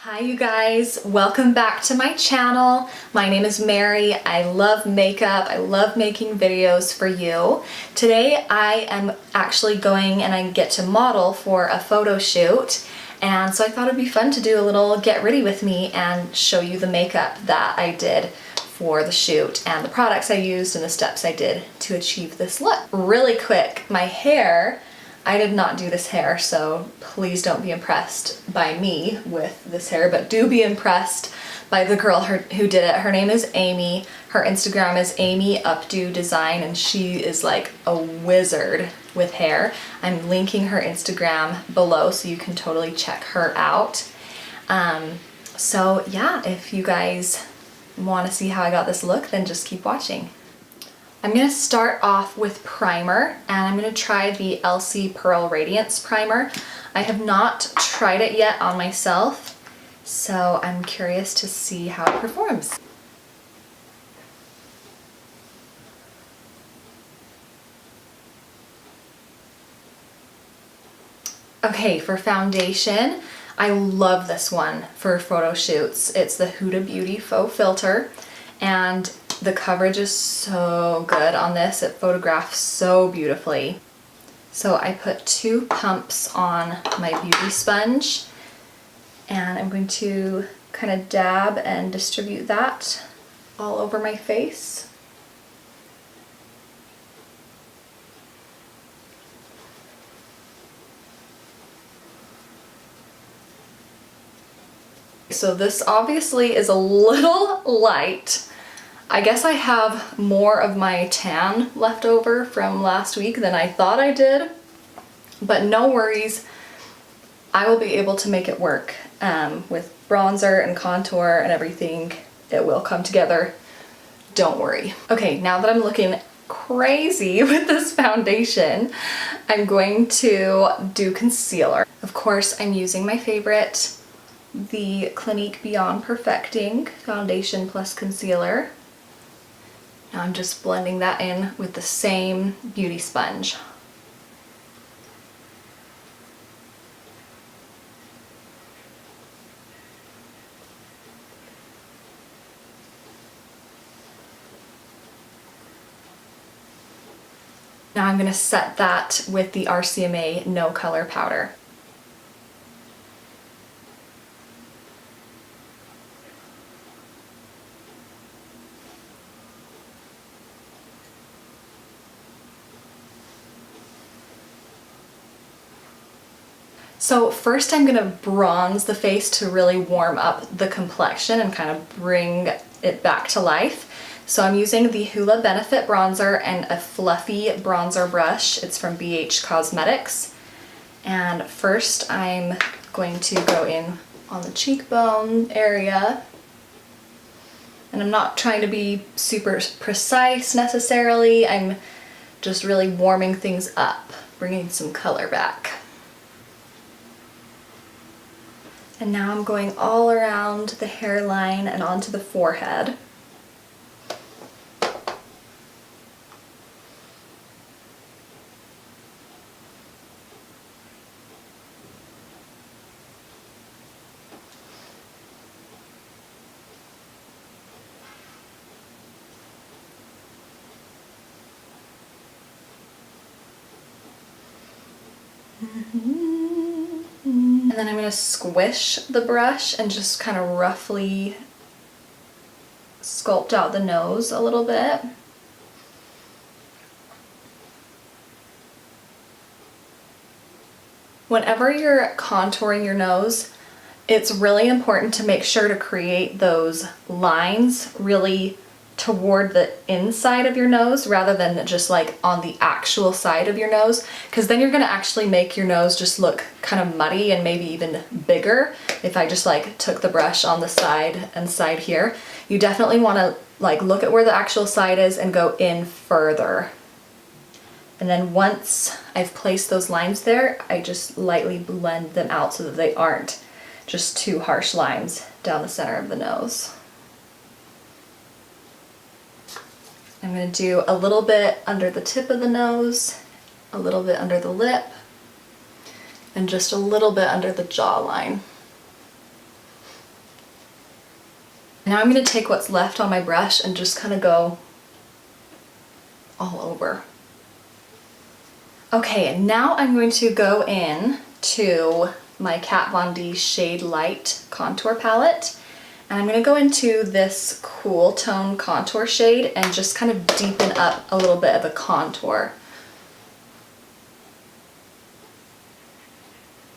Hi you guys, welcome back to my channel. My name is Mary. I love makeup. I love making videos for you. Today I am actually going and I get to model for a photo shoot, and so I thought it'd be fun to do a little get ready with me and show you the makeup that I did for the shoot and the products I used and the steps I did to achieve this look. Really quick, my hair, I did not do this hair, so please don't be impressed by me with this hair, but do be impressed by the girl who did it. Her name is Amy. Her Instagram is Amy Updo Design, and she is like a wizard with hair. I'm linking her Instagram below so you can totally check her out. So yeah, if you guys want to see how I got this look, then just keep watching. I'm going to start off with primer, and I'm going to try the LC Pearl Radiance Primer. I have not tried it yet on myself, so I'm curious to see how it performs. Okay, for foundation, I love this one for photo shoots. It's the Huda Beauty Faux Filter, and the coverage is so good on this. It photographs so beautifully. So I put 2 pumps on my beauty sponge, and I'm going to kind of dab and distribute that all over my face. So this obviously is a little light. I guess I have more of my tan left over from last week than I thought I did, but no worries. I will be able to make it work with bronzer and contour and everything. It will come together. Don't worry. Okay, now that I'm looking crazy with this foundation, I'm going to do concealer. Of course, I'm using my favorite, the Clinique Beyond Perfecting Foundation Plus Concealer. Now I'm just blending that in with the same beauty sponge. Now I'm going to set that with the RCMA No Color Powder. So first I'm going to bronze the face to really warm up the complexion and kind of bring it back to life. So I'm using the Hoola Benefit bronzer and a fluffy bronzer brush. It's from BH Cosmetics. And first I'm going to go in on the cheekbone area. And I'm not trying to be super precise necessarily. I'm just really warming things up, bringing some color back. And now I'm going all around the hairline and onto the forehead. And then I'm going to squish the brush and just kind of roughly sculpt out the nose a little bit. Whenever you're contouring your nose, it's really important to make sure to create those lines really toward the inside of your nose rather than just like on the actual side of your nose, because then you're going to actually make your nose just look kind of muddy and maybe even bigger. If I just like took the brush on the side and side here, you definitely want to like look at where the actual side is and go in further. And then once I've placed those lines there, I just lightly blend them out so that they aren't just 2 harsh lines down the center of the nose. I'm going to do a little bit under the tip of the nose, a little bit under the lip, and just a little bit under the jawline. Now I'm going to take what's left on my brush and just kind of go all over. Okay, and now I'm going to go in to my Kat Von D Shade Light contour palette, and I'm going to go into this cool tone contour shade and just kind of deepen up a little bit of the contour.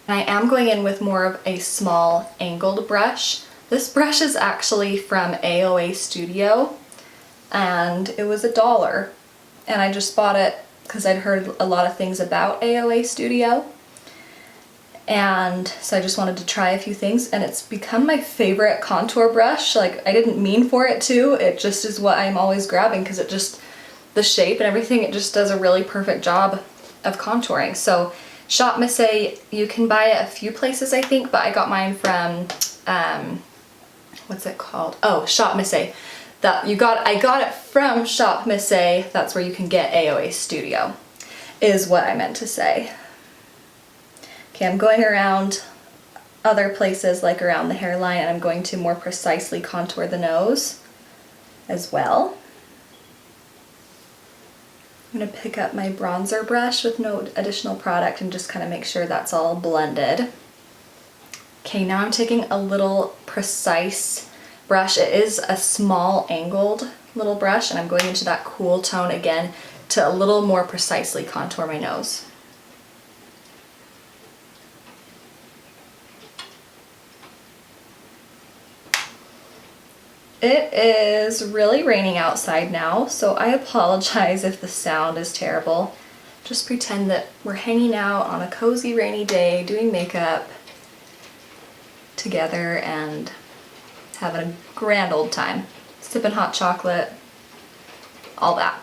And I am going in with more of a small angled brush. This brush is actually from AOA Studio, and it was $1. And I just bought it because I'd heard a lot of things about AOA Studio. And so I just wanted to try a few things, and it's become my favorite contour brush. Like, I didn't mean for it to, it just is what I'm always grabbing because it just, the shape and everything, it just does a really perfect job of contouring. So Shop Missy, you can buy it a few places I think, but I got mine from, what's it called? Oh, Shop Missy. I got it from Shop Missy. That's where you can get AOA Studio, is what I meant to say. Okay, I'm going around other places, like around the hairline, and I'm going to more precisely contour the nose as well. I'm going to pick up my bronzer brush with no additional product and just kind of make sure that's all blended. Okay, now I'm taking a little precise brush. It is a small angled little brush, and I'm going into that cool tone again to a little more precisely contour my nose. It is really raining outside now, so I apologize if the sound is terrible. Just pretend that we're hanging out on a cozy rainy day doing makeup together and having a grand old time. Sipping hot chocolate, all that.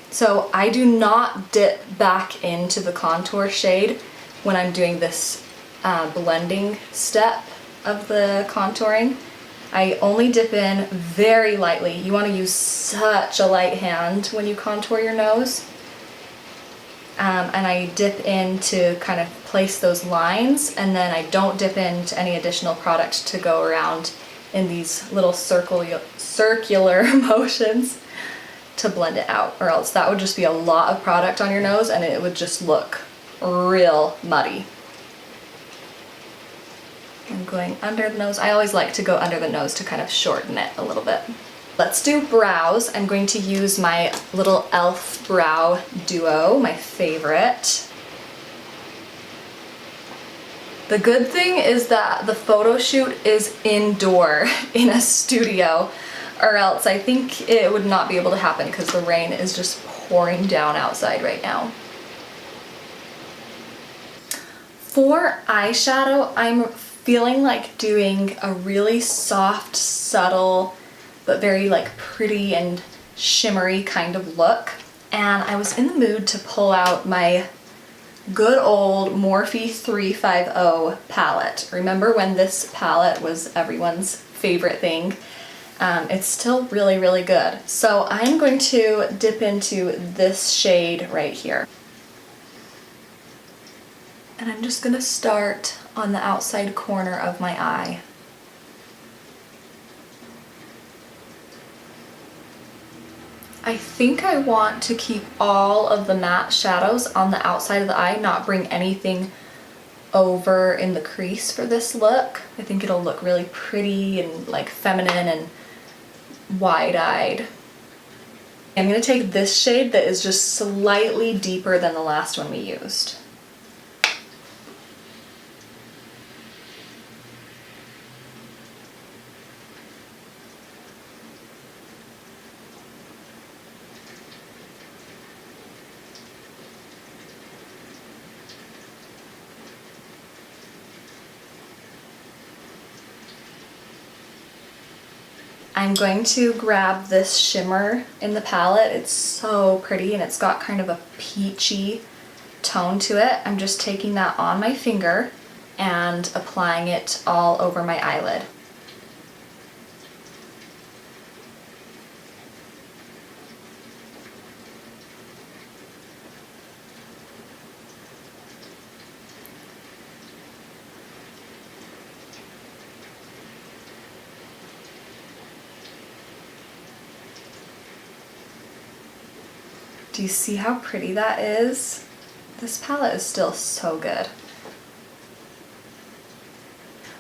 So I do not dip back into the contour shade when I'm doing this blending step of the contouring. I only dip in very lightly. You want to use such a light hand when you contour your nose. And I dip in to kind of place those lines, and then I don't dip into any additional product to go around in these little circular motions to blend it out, or else that would just be a lot of product on your nose and it would just look real muddy. I'm going under the nose. I always like to go under the nose to kind of shorten it a little bit. Let's do brows. I'm going to use my little e.l.f. brow duo, my favorite. The good thing is that the photo shoot is indoor in a studio, or else I think it would not be able to happen because the rain is just pouring down outside right now. For eyeshadow, I'm feeling like doing a really soft, subtle, but very like pretty and shimmery kind of look. And I was in the mood to pull out my good old Morphe 350 palette. Remember when this palette was everyone's favorite thing? It's still really, really good. So I'm going to dip into this shade right here. And I'm just gonna start on the outside corner of my eye. I think I want to keep all of the matte shadows on the outside of the eye, not bring anything over in the crease for this look. I think it'll look really pretty and like feminine and wide-eyed. I'm gonna take this shade that is just slightly deeper than the last one we used. I'm going to grab this shimmer in the palette. It's so pretty and it's got kind of a peachy tone to it. I'm just taking that on my finger and applying it all over my eyelid. Do you see how pretty that is? This palette is still so good.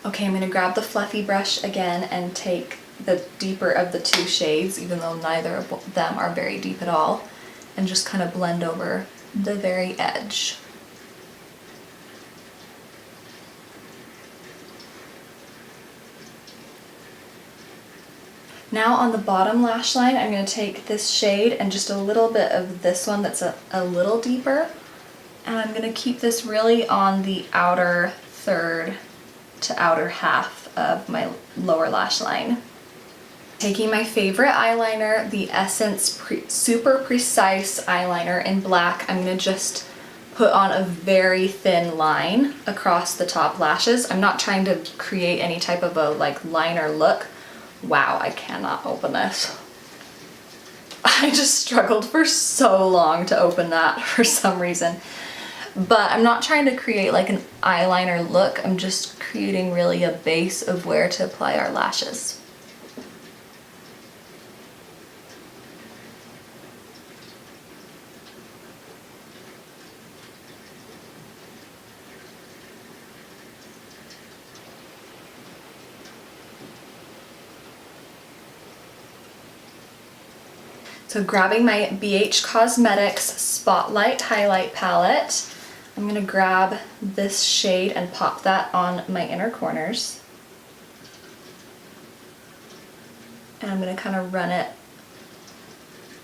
Okay, I'm gonna grab the fluffy brush again and take the deeper of the two shades, even though neither of them are very deep at all, and just kind of blend over the very edge. Now on the bottom lash line, I'm going to take this shade and just a little bit of this one that's a little deeper, and I'm going to keep this really on the outer third to outer half of my lower lash line. Taking my favorite eyeliner, the Essence Super Precise eyeliner in black, I'm going to just put on a very thin line across the top lashes. I'm not trying to create any type of a like liner look. Wow, I cannot open this. I just struggled for so long to open that for some reason. But I'm not trying to create like an eyeliner look, I'm just creating really a base of where to apply our lashes. So grabbing my BH Cosmetics Spotlight Highlight Palette, I'm going to grab this shade and pop that on my inner corners. And I'm going to kind of run it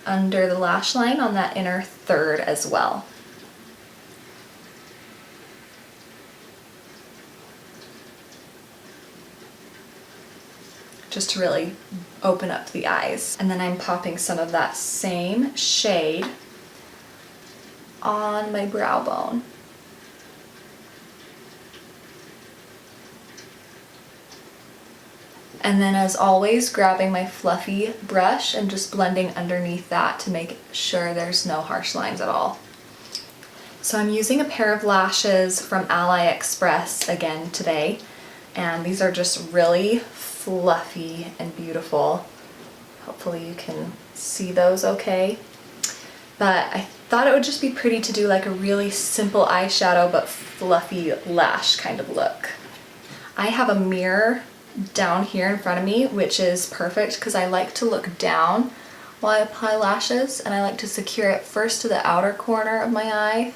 under the lash line on that inner third as well. Just to really open up the eyes. And then I'm popping some of that same shade on my brow bone. And then as always, grabbing my fluffy brush and just blending underneath that to make sure there's no harsh lines at all. So I'm using a pair of lashes from AliExpress again today, and these are just really fluffy and beautiful. Hopefully you can see those okay. But I thought it would just be pretty to do like a really simple eyeshadow but fluffy lash kind of look. I have a mirror down here in front of me, which is perfect because I like to look down while I apply lashes, and I like to secure it first to the outer corner of my eye.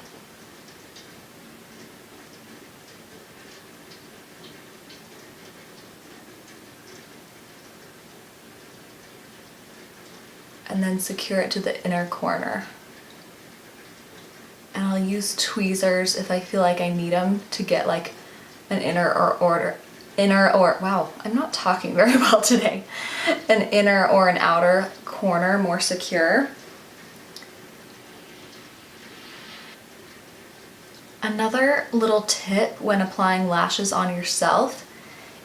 And then secure it to the inner corner. And I'll use tweezers if I feel like I need them to get like an wow, I'm not talking very well today. An inner or an outer corner more secure. Another little tip when applying lashes on yourself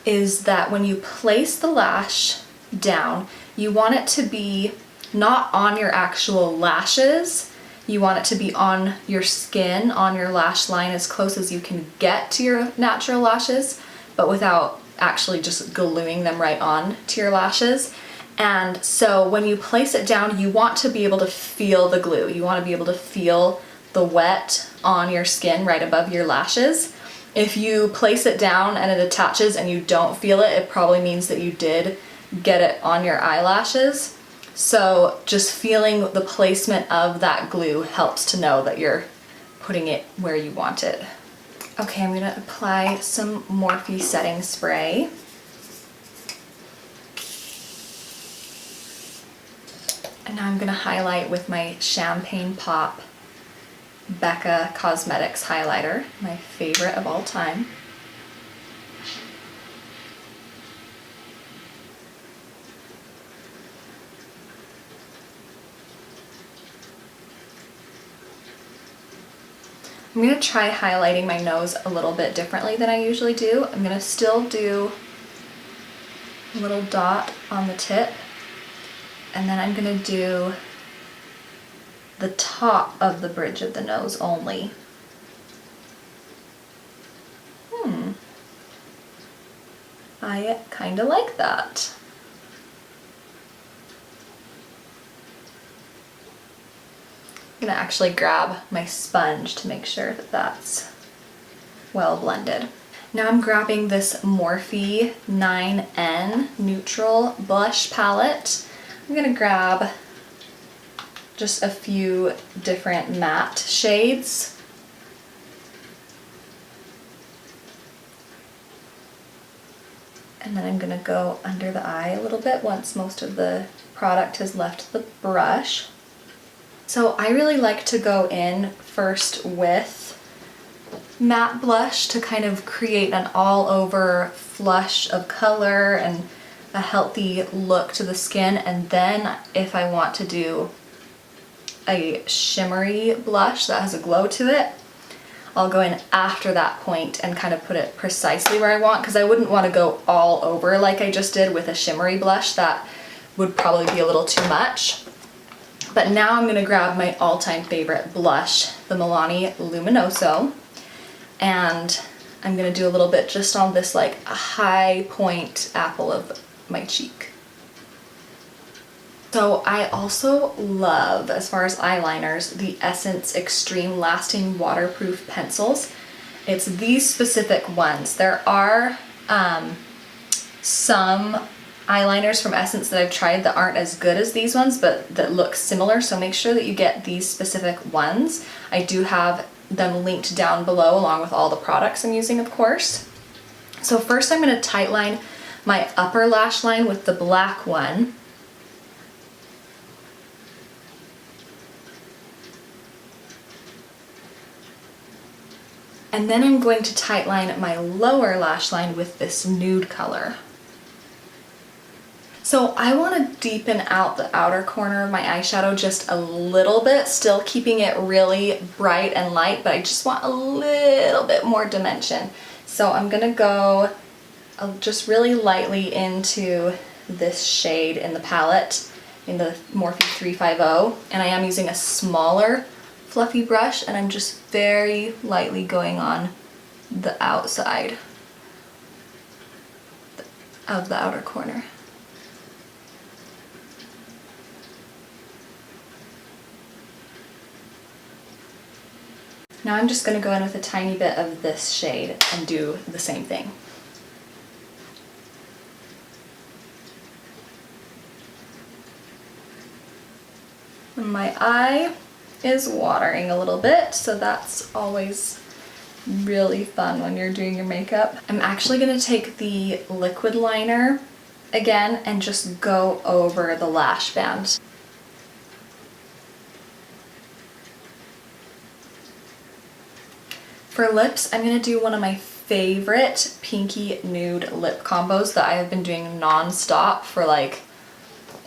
is that when you place the lash down, you want it to be not on your actual lashes. You want it to be on your skin, on your lash line, as close as you can get to your natural lashes, but without actually just gluing them right on to your lashes. And so when you place it down, you want to be able to feel the glue. You want to be able to feel the wet on your skin right above your lashes. If you place it down and it attaches and you don't feel it, it probably means that you did get it on your eyelashes. So just feeling the placement of that glue helps to know that you're putting it where you want it. Okay, I'm gonna apply some Morphe setting spray. And now I'm gonna highlight with my Champagne Pop Becca Cosmetics highlighter, my favorite of all time. I'm going to try highlighting my nose a little bit differently than I usually do. I'm going to still do a little dot on the tip, and then I'm going to do the top of the bridge of the nose only. I kind of like that. gonna actually grab my sponge to make sure that that's well blended. Now I'm grabbing this Morphe 9N Neutral Blush Palette. I'm gonna grab just a few different matte shades. And then I'm gonna go under the eye a little bit once most of the product has left the brush. So I really like to go in first with matte blush to kind of create an all-over flush of color and a healthy look to the skin, and then if I want to do a shimmery blush that has a glow to it, I'll go in after that point and kind of put it precisely where I want, because I wouldn't want to go all over like I just did with a shimmery blush. That would probably be a little too much. But now I'm going to grab my all-time favorite blush, the Milani Luminoso, and I'm going to do a little bit just on this like high point apple of my cheek. So I also love, as far as eyeliners, the Essence Extreme Lasting Waterproof Pencils. It's these specific ones. There are some eyeliners from Essence that I've tried that aren't as good as these ones, but that look similar, so make sure that you get these specific ones. I do have them linked down below along with all the products I'm using, of course. So first I'm going to tightline my upper lash line with the black one. And then I'm going to tightline my lower lash line with this nude color. So I want to deepen out the outer corner of my eyeshadow just a little bit, still keeping it really bright and light, but I just want a little bit more dimension. So I'm gonna go just really lightly into this shade in the palette, in the Morphe 350, and I am using a smaller fluffy brush, and I'm just very lightly going on the outside of the outer corner. Now I'm just going to go in with a tiny bit of this shade and do the same thing. And my eye is watering a little bit, so that's always really fun when you're doing your makeup. I'm actually going to take the liquid liner again and just go over the lash band. For lips, I'm going to do one of my favorite pinky nude lip combos that I have been doing non-stop for like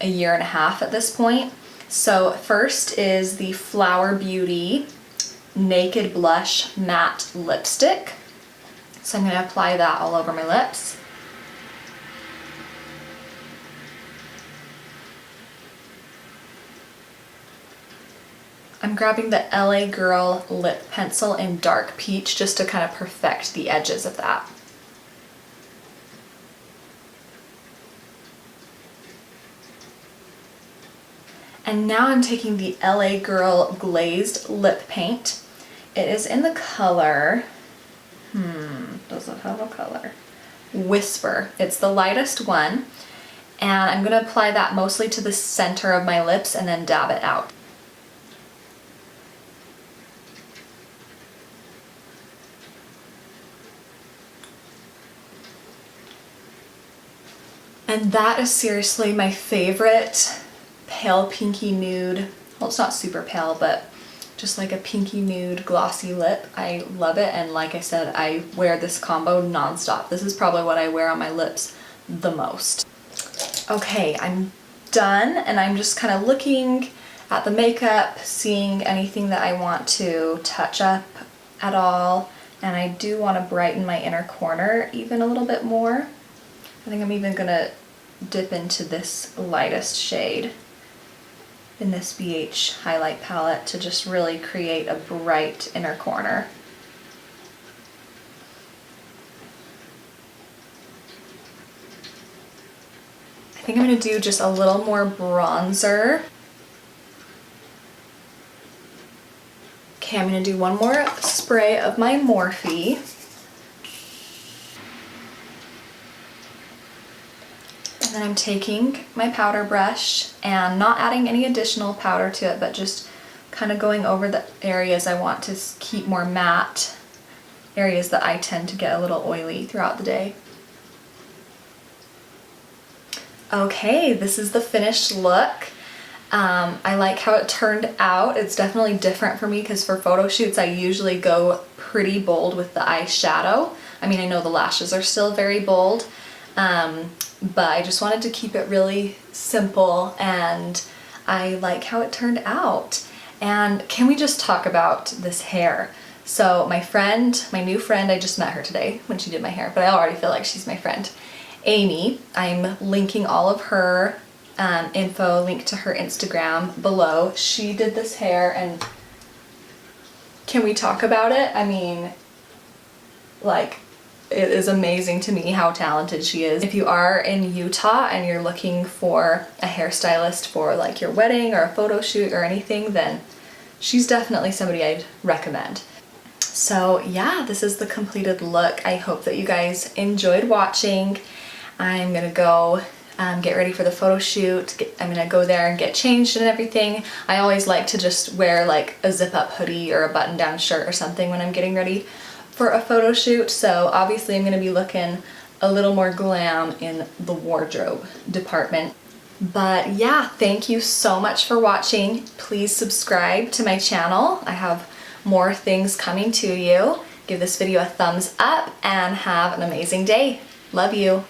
a year and a half at this point. So first is the Flower Beauty Naked Blush Matte Lipstick. So I'm going to apply that all over my lips. I'm grabbing the LA Girl lip pencil in Dark Peach just to kind of perfect the edges of that. And now I'm taking the LA Girl Glazed Lip Paint. It is in the color, does it have a color? Whisper. It's the lightest one. And I'm going to apply that mostly to the center of my lips and then dab it out. And that is seriously my favorite pale pinky nude. Well, it's not super pale, but just like a pinky nude glossy lip. I love it, and like I said, I wear this combo non-stop. This is probably what I wear on my lips the most. Okay, I'm done, and I'm just kind of looking at the makeup, seeing anything that I want to touch up at all, and I do want to brighten my inner corner even a little bit more. I think I'm even gonna dip into this lightest shade in this BH highlight palette to just really create a bright inner corner. I think I'm gonna do just a little more bronzer. Okay, I'm gonna do one more spray of my Morphe. And then I'm taking my powder brush and not adding any additional powder to it, but just kind of going over the areas I want to keep more matte, areas that I tend to get a little oily throughout the day. Okay, this is the finished look. I like how it turned out. It's definitely different for me because for photo shoots I usually go pretty bold with the eyeshadow. I mean, I know the lashes are still very bold, but I just wanted to keep it really simple, and I like how it turned out. And can we just talk about this hair? So my friend, my new friend, I just met her today when she did my hair, but I already feel like she's my friend, Amy. I'm linking all of her info, link to her Instagram below. She did this hair, and can we talk about it? I mean, like, it is amazing to me how talented she is. If you are in Utah and you're looking for a hairstylist for like your wedding or a photo shoot or anything, then she's definitely somebody I'd recommend. So yeah, this is the completed look. I hope that you guys enjoyed watching. I'm gonna go get ready for the photo shoot. I'm gonna go there and get changed and everything. I always like to just wear like a zip up hoodie or a button down shirt or something when I'm getting ready for a photo shoot. So obviously I'm gonna be looking a little more glam in the wardrobe department. But yeah, thank you so much for watching. Please subscribe to my channel. I have more things coming to you. Give this video a thumbs up and have an amazing day. Love you.